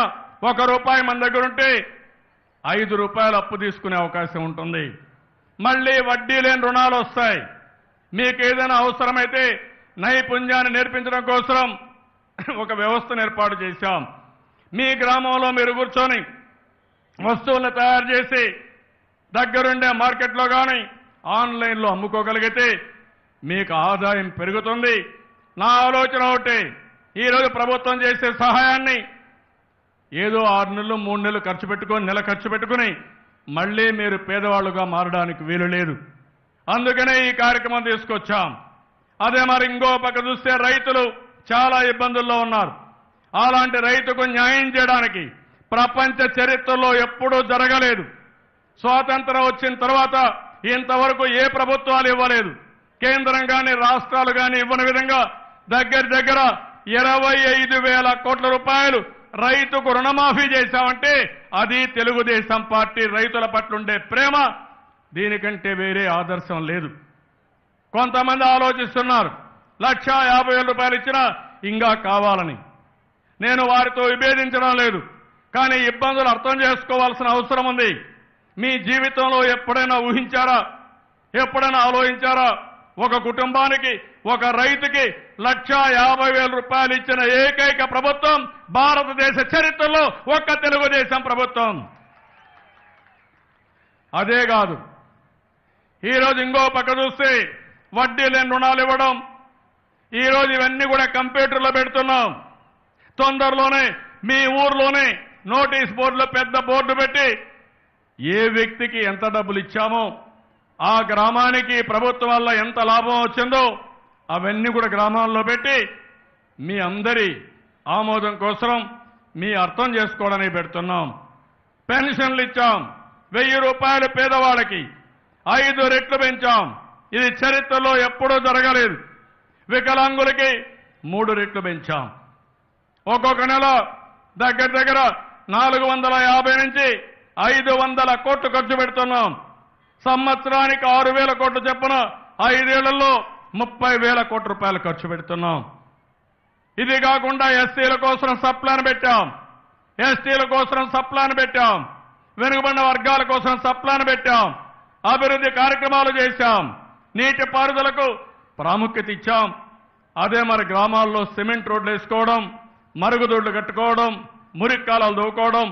₹1 మన దగ్గర ఉంటే ₹5 అప్పు తీసుకునే అవకాశం ఉంటుంది. మళ్లీ వడ్డీ లేని రుణాలు వస్తాయి. మీకు ఏదైనా అవసరమైతే నైపుణ్యాన్ని నేర్పించడం కోసం ఒక వ్యవస్థను ఏర్పాటు చేశాం. మీ గ్రామంలో మీరు కూర్చొని వస్తువులను తయారు చేసి దగ్గరుండే మార్కెట్లో కానీ ఆన్లైన్లో అమ్ముకోగలిగితే మీకు ఆదాయం పెరుగుతుంది. నా ఆలోచన ఒకటి, ఈరోజు ప్రభుత్వం చేసే సహాయాన్ని ఏదో 6 నెలలు 3 నెలలు ఖర్చు పెట్టుకొని నెల ఖర్చు పెట్టుకుని మళ్లీ మీరు పేదవాళ్లుగా మారడానికి వీలు లేదు. అందుకనే ఈ కార్యక్రమం తీసుకొచ్చాం. అదే మరి ఇంకో పక్క చూస్తే రైతులు చాలా ఇబ్బందుల్లో ఉన్నారు. అలాంటి రైతుకు న్యాయం చేయడానికి ప్రపంచ చరిత్రలో ఎప్పుడూ జరగలేదు. స్వాతంత్రం వచ్చిన తర్వాత ఇంతవరకు ఏ ప్రభుత్వాలు ఇవ్వలేదు. కేంద్రం కానీ రాష్ట్రాలు కానీ ఇవ్వని విధంగా దగ్గర 25,000 కోట్ల రూపాయలు రైతుకు రుణమాఫీ చేశామంటే అది తెలుగుదేశం పార్టీ రైతుల పట్ల ఉండే ప్రేమ. దీనికంటే వేరే ఆదర్శం లేదు. కొంతమంది ఆలోచిస్తున్నారు 1,50,000 రూపాయలు ఇచ్చినా ఇంకా కావాలని. నేను వారితో విభేదించడం లేదు, కానీ ఇబ్బందులు అర్థం చేసుకోవాల్సిన అవసరం ఉంది. మీ జీవితంలో ఎప్పుడైనా ఊహించారా, ఎప్పుడైనా ఆలోచించారా? ఒక కుటుంబానికి ఒక రైతుకి 1,50,000 రూపాయలు ఇచ్చిన ఏకైక ప్రభుత్వం భారతదేశ చరిత్రలో ఒక్క తెలుగుదేశం ప్రభుత్వం. అదే కాదు, ఈరోజు ఇంకో పక్క చూస్తే వడ్డీ లేని రుణాలు ఇవ్వడం, ఈరోజు ఇవన్నీ కూడా కంప్యూటర్లో పెడుతున్నాం. తొందరలోనే మీ ఊర్లోనే నోటీస్ బోర్డులో పెద్ద బోర్డు పెట్టి ఏ వ్యక్తికి ఎంత డబ్బులు ఇచ్చామో, ఆ గ్రామానికి ప్రభుత్వం వల్ల ఎంత లాభం వచ్చిందో అవన్నీ కూడా గ్రామాల్లో పెట్టి మీ అందరి ఆమోదం కోసం మీ అర్థం చేసుకోవడానికి పెడుతున్నాం. పెన్షన్లు ఇచ్చాం, 1,000 రూపాయలు పేదవాళ్ళకి 5 రెట్లు పెంచాం. ఇది చరిత్రలో ఎప్పుడూ జరగలేదు. వికలాంగులకి 3 రెట్లు పెంచాం. ఒక్కొక్క నెల దగ్గర 450 నుంచి 500 కోట్లు ఖర్చు పెడుతున్నాం. సంవత్సరానికి 6,000 కోట్లు చొప్పున 5 ఏళ్లలో 30,000 కోట్ల రూపాయలు ఖర్చు పెడుతున్నాం. ఇది కాకుండా ఎస్సీల కోసం సప్లాన్ పెట్టాం, ఎస్టీల కోసం సప్లాన్ పెట్టాం, వెనుకబడిన వర్గాల కోసం సప్లాన్ పెట్టాం, అభివృద్ధి కార్యక్రమాలు చేశాం, నీటి పారుదలకు ప్రాముఖ్యత ఇచ్చాం. అదే మరి గ్రామాల్లో సిమెంట్ రోడ్లు వేసుకోవడం, మరుగుదొడ్లు కట్టుకోవడం, మురికి కాలాలు దవ్వుకోవడం,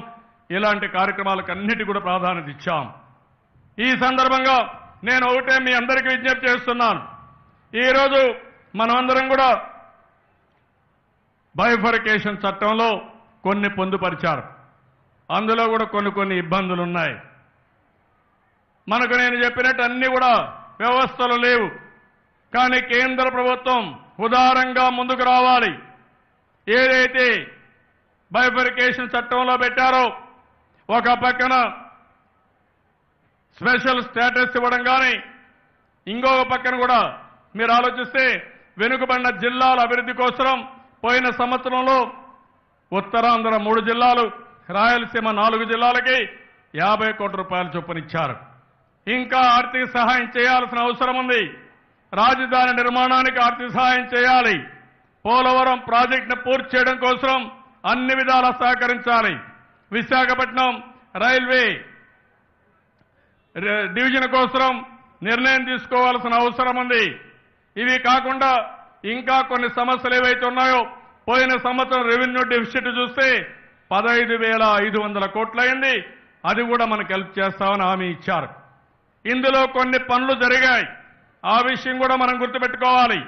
ఇలాంటి కార్యక్రమాలకు అన్నిటి కూడా ప్రాధాన్యత ఇచ్చాం. ఈ సందర్భంగా నేను ఒకటే మీ అందరికీ విజ్ఞప్తి చేస్తున్నాను. ఈరోజు మనమందరం కూడా బైఫర్కేషన్ చట్టంలో కొన్ని పొందుపరిచారు. అందులో కూడా కొన్ని ఇబ్బందులు ఉన్నాయి. మనకు నేను చెప్పినట్టు అన్ని కూడా వ్యవస్థలు లేవు. కానీ కేంద్ర ప్రభుత్వం ఉదారంగా ముందుకు రావాలి. ఏదైతే బైఫర్కేషన్ చట్టంలో పెట్టారో, ఒక పక్కన స్పెషల్ స్టేటస్ ఇవ్వడం కానీ, ఇంకొక పక్కన కూడా మీరు ఆలోచిస్తే వెనుకబడిన జిల్లాల అభివృద్ధి కోసం పోయిన సంవత్సరంలో ఉత్తరాంధ్ర 3 జిల్లాలు, రాయలసీమ 4 జిల్లాలకి 50 కోట్ల రూపాయల చొప్పునిచ్చారు. ఇంకా ఆర్థిక సహాయం చేయాల్సిన అవసరం ఉంది. రాజధాని నిర్మాణానికి ఆర్థిక సహాయం చేయాలి. పోలవరం ప్రాజెక్టును పూర్తి చేయడం కోసం అన్ని విధాలా సహకరించాలి. విశాఖపట్నం రైల్వే డివిజన్ కోసం నిర్ణయం తీసుకోవాల్సిన అవసరం ఉంది. ఇవి కాకుండా ఇంకా కొన్ని సమస్యలు ఏవైతే ఉన్నాయో, పోయిన సంవత్సరం రెవెన్యూ డెఫిసిట్ చూస్తే 15,500 కోట్లయింది. అది కూడా మనకు హెల్ప్ చేస్తామని హామీ ఇచ్చారు. ఇందులో కొన్ని పనులు జరిగాయి. ఆ విషయం కూడా మనం గుర్తుపెట్టుకోవాలి.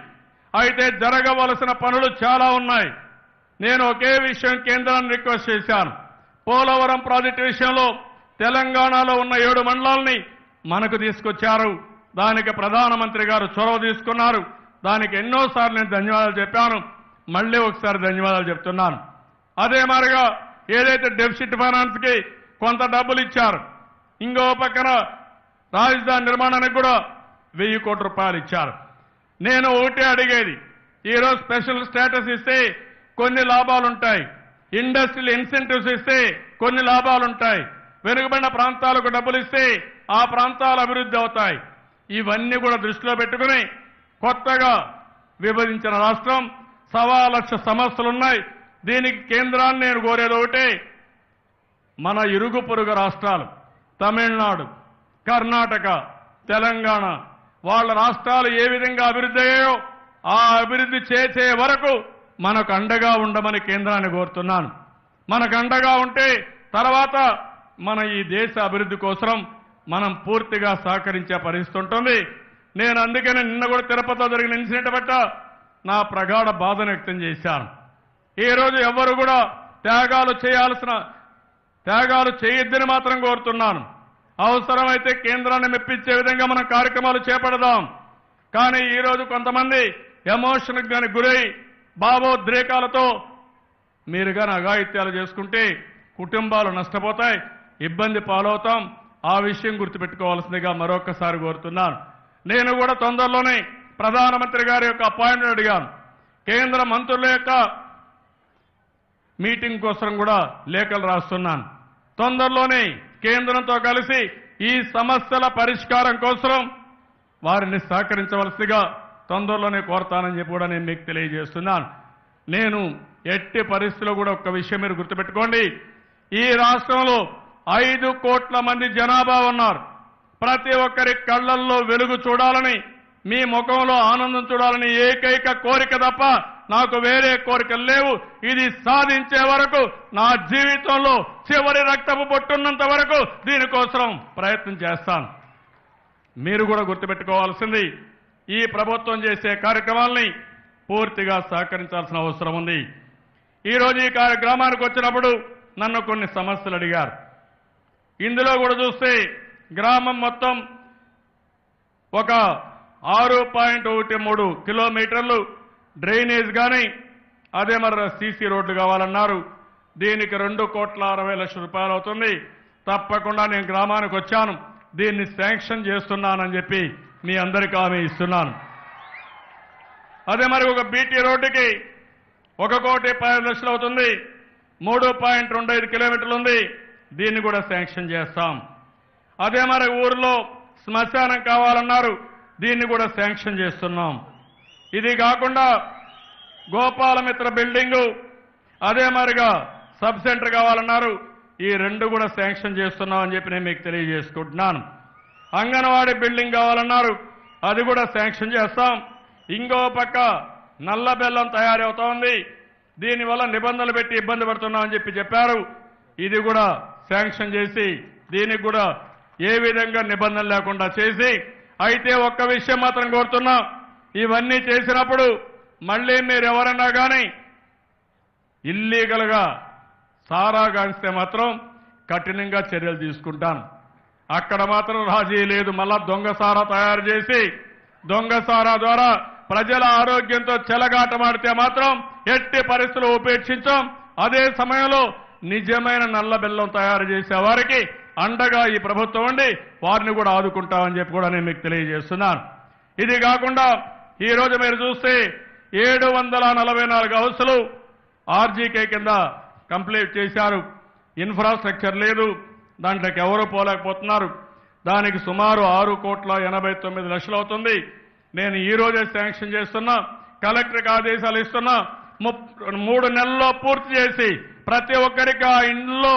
అయితే జరగవలసిన పనులు చాలా ఉన్నాయి. నేను ఒకే విషయం కేంద్రాన్ని రిక్వెస్ట్ చేశాను. పోలవరం ప్రాజెక్టు విషయంలో తెలంగాణలో ఉన్న 7 మండలాల్ని మనకు తీసుకొచ్చారు. దానికి ప్రధానమంత్రి గారు చొరవ తీసుకున్నారు. దానికి ఎన్నోసార్లు నేను ధన్యవాదాలు చెప్పాను. మళ్ళీ ఒకసారి ధన్యవాదాలు చెప్తున్నాను. అదే మాదిరిగా ఏదైతే డెఫిసిట్ ఫైనాన్స్ కి కొంత డబ్బులు ఇచ్చారు, ఇంకో పక్కన రాజధాని నిర్మాణానికి కూడా 1000 కోట్ల రూపాయలు ఇచ్చారు. నేను ఒకటే అడిగేది, ఈరోజు స్పెషల్ స్టేటస్ ఇస్తే కొన్ని లాభాలుంటాయి, ఇండస్ట్రియల్ ఇన్సెంటివ్స్ ఇస్తే కొన్ని లాభాలుంటాయి, వెనుకబడిన ప్రాంతాలకు డబ్బులు ఇస్తే ఆ ప్రాంతాలు అభివృద్ధి అవుతాయి. ఇవన్నీ కూడా దృష్టిలో పెట్టుకుని కొత్తగా విభజించిన రాష్ట్రం 1,00,000 సమస్యలున్నాయి. దీనికి కేంద్రాన్ని నేను కోరేది ఒకటే, మన ఇరుగు పొరుగు రాష్ట్రాలు తమిళనాడు, కర్ణాటక, తెలంగాణ వాళ్ళ రాష్ట్రాలు ఏ విధంగా అభివృద్ధి అయ్యాయో ఆ అభివృద్ధి చేసే వరకు మనకు అండగా ఉండమని కేంద్రాన్ని కోరుతున్నాను. మనకు అండగా ఉంటే తర్వాత మన ఈ దేశ అభివృద్ధి కోసం మనం పూర్తిగా సహకరించే పరిస్థితి ఉంటుంది. నేను అందుకని నిన్న కూడా తిరుపతిలో జరిగిన ఇన్సిడెంట్ బట్ట నా ప్రగాఢ బాధను వ్యక్తం చేశాను. ఈ రోజు ఎవరు కూడా త్యాగాలు చేయొద్దని మాత్రం కోరుతున్నాను. అవసరమైతే కేంద్రాన్ని మెప్పించే విధంగా మనం కార్యక్రమాలు చేపడదాం. కానీ ఈ రోజు కొంతమంది ఎమోషన్కి కానీ గురై భావోద్రేకాలతో మీరు కానీ అఘాయిత్యాలు చేసుకుంటే కుటుంబాలు నష్టపోతాయి, ఇబ్బంది పాలవుతాం. ఆ విషయం గుర్తుపెట్టుకోవాల్సిందిగా మరొకసారి కోరుతున్నాను. నేను కూడా తొందరలోనే ప్రధానమంత్రి గారి యొక్క అపాయింట్మెంట్ అడిగాను. కేంద్ర మంత్రుల యొక్క మీటింగ్ కోసం కూడా లేఖలు రాస్తున్నాను. తొందరలోనే కేంద్రంతో కలిసి ఈ సమస్యల పరిష్కారం కోసం వారిని సహకరించవలసిగా తొందరలోనే కోరతానని చెప్పి కూడా నేను మీకు తెలియజేస్తున్నాను. నేను ఎట్టి పరిస్థితుల్లో కూడా ఒక్క విషయం మీరు గుర్తుపెట్టుకోండి, ఈ రాష్ట్రంలో 5 కోట్ల మంది జనాభా ఉన్నారు. ప్రతి ఒక్కరి కళ్లల్లో వెలుగు చూడాలని, మీ ముఖంలో ఆనందం చూడాలని ఏకైక కోరిక తప్ప నాకు వేరే కోరికలు లేవు. ఇది సాధించే వరకు నా జీవితంలో చివరి రక్తపు బొట్టున్నంత వరకు దీనికోసం ప్రయత్నం చేస్తాను. మీరు కూడా గుర్తుపెట్టుకోవాల్సింది, ఈ ప్రభుత్వం చేసే కార్యక్రమాల్ని పూర్తిగా సహకరించాల్సిన అవసరం ఉంది. ఈరోజు ఈ గ్రామానికి వచ్చినప్పుడు నన్ను కొన్ని సమస్యలు అడిగారు. ఇందులో కూడా చూస్తే గ్రామం మొత్తం ఒక 6.13 కిలోమీటర్లు డ్రైనేజ్ కానీ అదే మరి సీసీ రోడ్లు కావాలన్నారు. దీనికి 2,60,00,000 రూపాయలు అవుతుంది. తప్పకుండా నేను గ్రామానికి వచ్చాను, దీన్ని శాంక్షన్ చేస్తున్నానని చెప్పి మీ అందరికీ హామీ ఇస్తున్నాను. అదే మరి ఒక బీటీ రోడ్డుకి 1,10,00,000 అవుతుంది. 3.25 కిలోమీటర్లు ఉంది, దీన్ని కూడా శాంక్షన్ చేస్తాం. అదే మరి ఊరిలో శ్మశానం కావాలన్నారు, దీన్ని కూడా శాంక్షన్ చేస్తున్నాం. ఇది కాకుండా గోపాలమిత్ర బిల్డింగు, అదే మరిగా సబ్ సెంటర్ కావాలన్నారు. ఈ రెండు కూడా శాంక్షన్ చేస్తున్నామని చెప్పి నేను మీకు తెలియజేసుకుంటున్నాను. అంగన్వాడీ బిల్డింగ్ కావాలన్నారు, అది కూడా శాంక్షన్ చేస్తాం. ఇంకో పక్క నల్ల బెల్లం తయారవుతోంది, దీనివల్ల నిబంధనలు పెట్టి ఇబ్బంది పడుతున్నామని చెప్పారు. ఇది కూడా శాంక్షన్ చేసి దీనికి కూడా ఏ విధంగా నిబంధనలు లేకుండా చేసి, అయితే ఒక్క విషయం మాత్రం కోరుతున్నా, ఇవన్నీ చేసినప్పుడు మళ్ళీ మీరు ఎవరన్నా కానీ ఇల్లీగల్గా సారా గాంచితే మాత్రం కఠినంగా చర్యలు తీసుకుంటాను. అక్కడ మాత్రం రాజీ లేదు. మళ్ళా దొంగ సారా తయారు చేసి దొంగ సారా ద్వారా ప్రజల ఆరోగ్యంతో చెలగాటమాడితే మాత్రం ఎట్టి పరిస్థితులు ఉపేక్షించాం. అదే సమయంలో నిజమైన నల్ల బెల్లం తయారు చేసే వారికి అండగా ఈ ప్రభుత్వం ఉండి వారిని కూడా ఆదుకుంటామని చెప్పి కూడా నేను మీకు తెలియజేస్తున్నాను. ఇది కాకుండా ఈరోజు మీరు చూస్తే 744 హౌసులు ఆర్జీకే కింద కంప్లీట్ చేశారు. ఇన్ఫ్రాస్ట్రక్చర్ లేదు, దాంట్లోకి ఎవరు పోలేకపోతున్నారు. దానికి సుమారు 6,89,00,000 అవుతుంది. నేను ఈ రోజే శాంక్షన్ చేస్తున్నా, కలెక్టర్కి ఆదేశాలు ఇస్తున్నా. 3 నెలల్లో పూర్తి చేసి ప్రతి ఒక్కరికి ఆ ఇంట్లో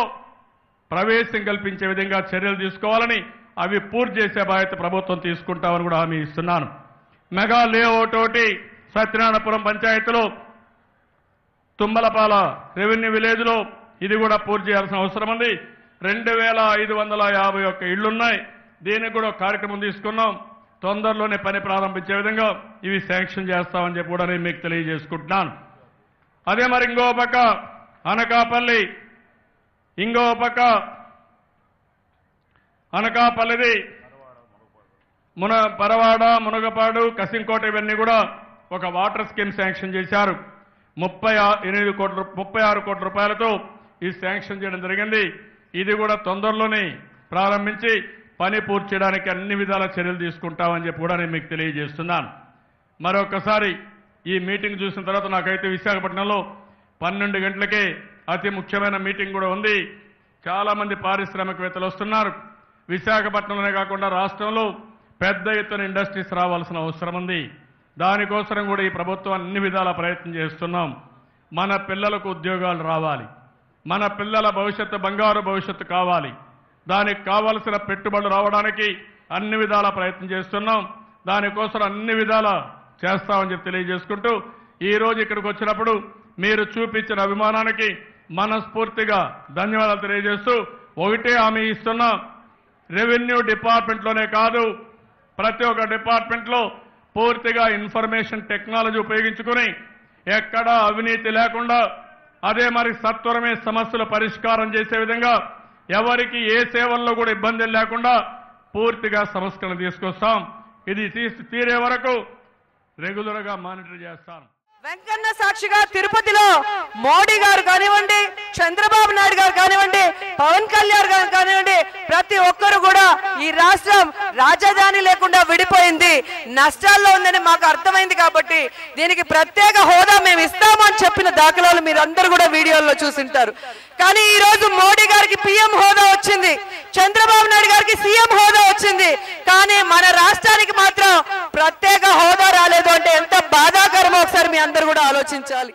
ప్రవేశం కల్పించే విధంగా చర్యలు తీసుకోవాలని, అవి పూర్తి చేసే బాధ్యత ప్రభుత్వం తీసుకుంటామని కూడా హామీ ఇస్తున్నాను. మెగా లేఅవుట్ ఒకటి సత్యనారాయణపురం పంచాయతీలో తుమ్మలపాల రెవెన్యూ విలేజ్లో ఇది కూడా పూర్తి చేయాల్సిన అవసరం ఉంది. 2,551 ఇళ్లున్నాయి. దీనికి కూడా కార్యక్రమం తీసుకున్నాం. తొందరలోనే పని ప్రారంభించే విధంగా ఇవి శాంక్షన్ చేస్తామని చెప్పి కూడా నేను మీకు తెలియజేసుకుంటున్నాను. అదే మరి ఇంకో పక్క అనకాపల్లి, ఇంకో పక్క అనకాపల్లిది పరవాడ, మునగపాడు, కసింకోట ఇవన్నీ కూడా ఒక వాటర్ స్కీమ్ శాంక్షన్ చేశారు. 36 కోట్ల రూపాయలతో ఈ శాంక్షన్ చేయడం జరిగింది. ఇది కూడా తొందరలోనే ప్రారంభించి పని పూర్తి చేయడానికి అన్ని విధాల చర్యలు తీసుకుంటామని చెప్పి కూడా నేను మీకు తెలియజేస్తున్నాను. మరొకసారి ఈ మీటింగ్ చూసిన తర్వాత నాకైతే విశాఖపట్నంలో 12 గంటలకే అతి ముఖ్యమైన మీటింగ్ కూడా ఉంది. చాలా మంది పారిశ్రామికవేత్తలు వస్తున్నారు. విశాఖపట్నంలోనే కాకుండా రాష్ట్రంలో పెద్ద ఎత్తున ఇండస్ట్రీస్ రావాల్సిన అవసరం ఉంది. దానికోసం కూడా ఈ ప్రభుత్వం అన్ని విధాల ప్రయత్నం చేస్తున్నాం. మన పిల్లలకు ఉద్యోగాలు రావాలి, మన పిల్లల భవిష్యత్తు బంగారు భవిష్యత్తు కావాలి. దానికి కావలసిన పెట్టుబడులు రావడానికి అన్ని విధాల ప్రయత్నం చేస్తున్నాం. దానికోసం అన్ని విధాల చేస్తామని చెప్పి తెలియజేసుకుంటూ, ఈ రోజు ఇక్కడికి వచ్చినప్పుడు మీరు చూపించిన అభిమానానికి మనస్ఫూర్తిగా ధన్యవాదాలు తెలియజేస్తూ ఒకటే హామీ ఇస్తున్నా, రెవెన్యూ డిపార్ట్మెంట్లోనే కాదు ప్రతి ఒక్క డిపార్ట్మెంట్లో పూర్తిగా ఇన్ఫర్మేషన్ టెక్నాలజీ ఉపయోగించుకుని ఎక్కడా అవినీతి లేకుండా, అదే మరి సత్వరమే సమస్యల పరిష్కారం చేసే విధంగా ఎవరికి ఏ సేవల్లో కూడా ఇబ్బందులు లేకుండా పూర్తిగా సంస్కరణ తీసుకొస్తాం. ఇది తీరే వరకు రెగ్యులర్గా మానిటర్ చేస్తాం. వెంకన్న సాక్షిగా తిరుపతిలో మోడీ గారు కానివ్వండి, చంద్రబాబు నాయుడు గారు కానివ్వండి, పవన్ కళ్యాణ్ గారు కానివ్వండి, ప్రతి ఒక్కరు కూడా ఈ రాష్ట్రం రాజధాని లేకుండా విడిపోయింది, నష్టాల్లో ఉందని మాకు అర్థమైంది. కాబట్టి దీనికి ప్రత్యేక హోదా మేము ఇస్తామని చెప్పిన దాఖలాలు మీరందరూ కూడా వీడియోల్లో చూసింటారు. కానీ ఈ రోజు మోడీ గారికి పీఎం హోదా వచ్చింది, చంద్రబాబు నాయుడు గారికి సీఎం హోదా వచ్చింది. కానీ మన రాష్ట్రానికి మాత్రం ప్రత్యేక హోదా రాలేదు అంటే ఎంత బాధాకరమో ఒకసారి మీ అందరూ కూడా ఆలోచించాలి.